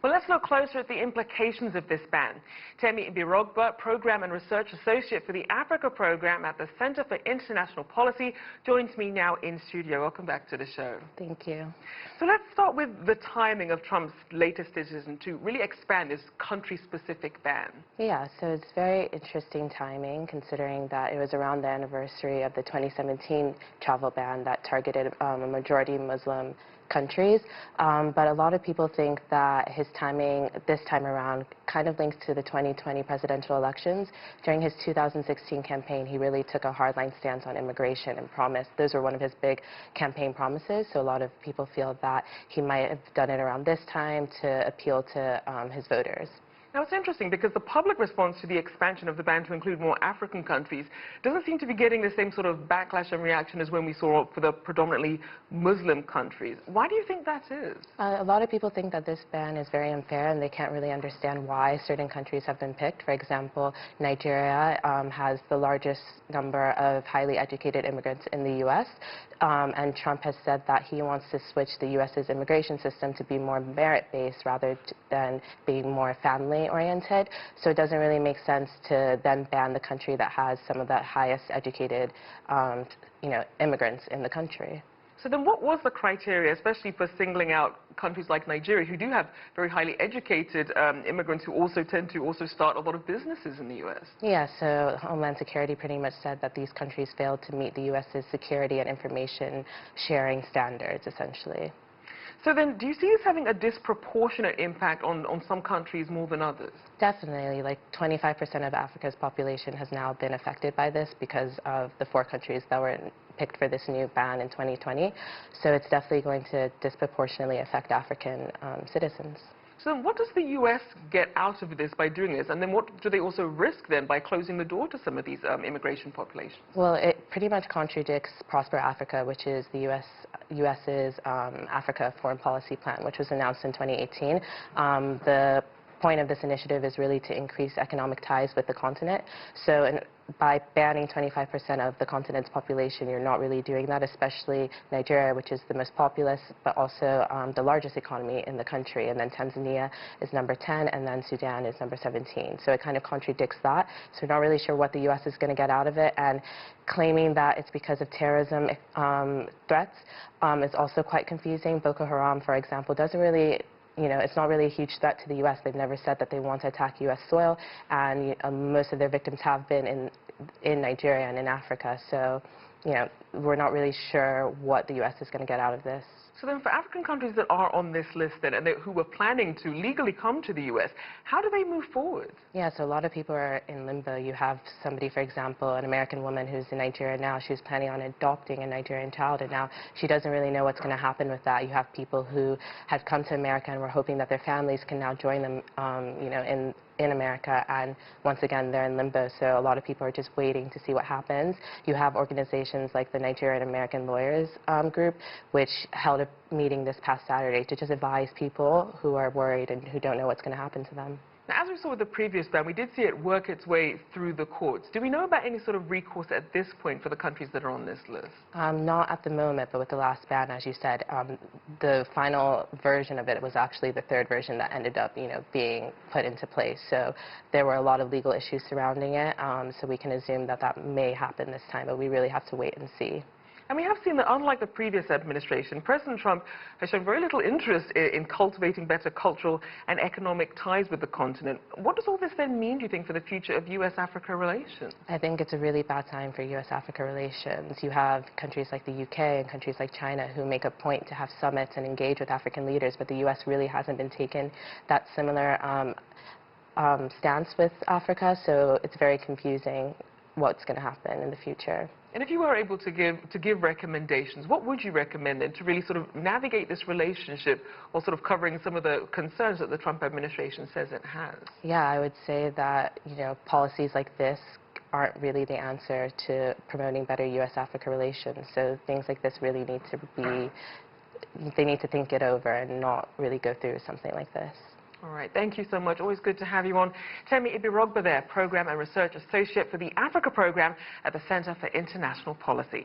Well, let's look closer at the implications of this ban. Temi Ibirogba, Program and Research Associate for the Africa Program at the Center for International Policy, joins me now in studio. Welcome back to the show. Thank you. So let's start with the timing of Trump's latest decision to really expand this country-specific ban. Yeah, so it's very interesting timing, considering that it was around the anniversary of the 2017 travel ban that targeted a majority Muslim countries, but a lot of people think that his timing this time around kind of links to the 2020 presidential elections. During his 2016 campaign, he really took a hardline stance on immigration and promised, those were one of his big campaign promises, so a lot of people feel that he might have done it around this time to appeal to his voters. Now, it's interesting because the public response to the expansion of the ban to include more African countries doesn't seem to be getting the same sort of backlash and reaction as when we saw for the predominantly Muslim countries. Why do you think that is? A lot of people think that this ban is very unfair, and they can't really understand why certain countries have been picked. For example, Nigeria has the largest number of highly educated immigrants in the U.S., and Trump has said that he wants to switch the U.S.'s immigration system to be more merit-based rather than being more family-oriented. So it doesn't really make sense to then ban the country that has some of the highest educated immigrants in the country. So then what was the criteria, especially for singling out countries like Nigeria, who do have very highly educated immigrants who also tend to start a lot of businesses in the U.S.? Yeah, so Homeland Security pretty much said that these countries failed to meet the U.S.'s security and information sharing standards, essentially. So then, do you see this having a disproportionate impact on some countries more than others? Definitely. Like 25% of Africa's population has now been affected by this because of the 4 countries that were picked for this new ban in 2020. So it's definitely going to disproportionately affect African citizens. So what does the U.S. get out of this by doing this? And then what do they also risk then by closing the door to some of these immigration populations? Well, it pretty much contradicts Prosper Africa, which is the U.S.'s Africa Foreign Policy Plan, which was announced in 2018. The point of this initiative is really to increase economic ties with the continent. So by banning 25% of the continent's population, you're not really doing that, especially Nigeria, which is the most populous, but also the largest economy in the country. And then Tanzania is number 10, and then Sudan is number 17. So it kind of contradicts that. So we're not really sure what the U.S. is going to get out of it. And claiming that it's because of terrorism threats is also quite confusing. Boko Haram, for example, doesn't really it's not really a huge threat to the U.S. They've never said that they want to attack U.S. soil, and most of their victims have been in Nigeria and in Africa. So, we're not really sure what the U.S. is going to get out of this. So then for African countries that are on this list then, and who were planning to legally come to the U.S., how do they move forward? Yeah, so a lot of people are in limbo. You have somebody, for example, an American woman who's in Nigeria now. She was planning on adopting a Nigerian child, and now she doesn't really know what's going to happen with that. You have people who have come to America and were hoping that their families can now join them, in America, and once again they're in limbo, so a lot of people are just waiting to see what happens. You have organizations like the Nigerian American Lawyers Group, which held a meeting this past Saturday to just advise people who are worried and who don't know what's going to happen to them. Now, as we saw with the previous ban, we did see it work its way through the courts. Do we know about any sort of recourse at this point for the countries that are on this list? Not at the moment, but with the last ban, as you said, the final version of it was actually the 3rd version that ended up, being put into place. So there were a lot of legal issues surrounding it, so we can assume that that may happen this time, but we really have to wait and see. And we have seen that, unlike the previous administration, President Trump has shown very little interest in cultivating better cultural and economic ties with the continent. What does all this then mean, do you think, for the future of U.S.-Africa relations? I think it's a really bad time for U.S.-Africa relations. You have countries like the U.K. and countries like China who make a point to have summits and engage with African leaders, but the U.S. really hasn't been taking that similar stance with Africa, so it's very confusing what's going to happen in the future. And if you were able to give recommendations, what would you recommend then to really sort of navigate this relationship, or sort of covering some of the concerns that the Trump administration says it has? Yeah, I would say that, policies like this aren't really the answer to promoting better U.S.-Africa relations. So things like this really need to they need to think it over and not really go through something like this. All right, thank you so much. Always good to have you on. Temi Ibirogba there, Program and Research Associate for the Africa Program at the Center for International Policy.